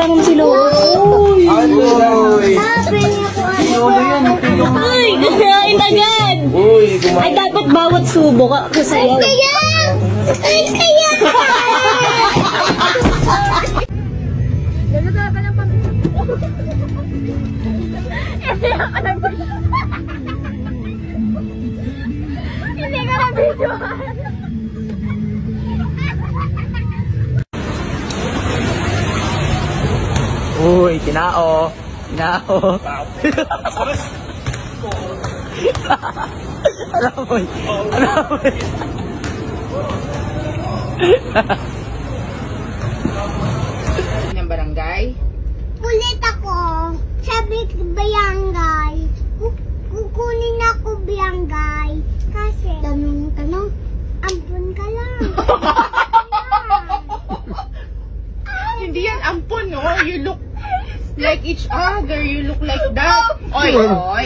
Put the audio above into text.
Magtatanong si Lolo. Uy! Sabi niya po ano. Lolo yan, Uy, kumain agad. Uy, Ay, dapat bawat subo ka sayaw. Ay, kaya! Lalo ka ng pamilya. Hindi ka na video. Uy, kinao. Kinao. Aramoy. Aramoy. Ng barangay? Kulit ako. Sabi ko barangay. Kukunin ako barangay. Kasi, tanong, ampun ka lang. Hindi yan ampon, no? You look like each other. You look like that. Oy, oy.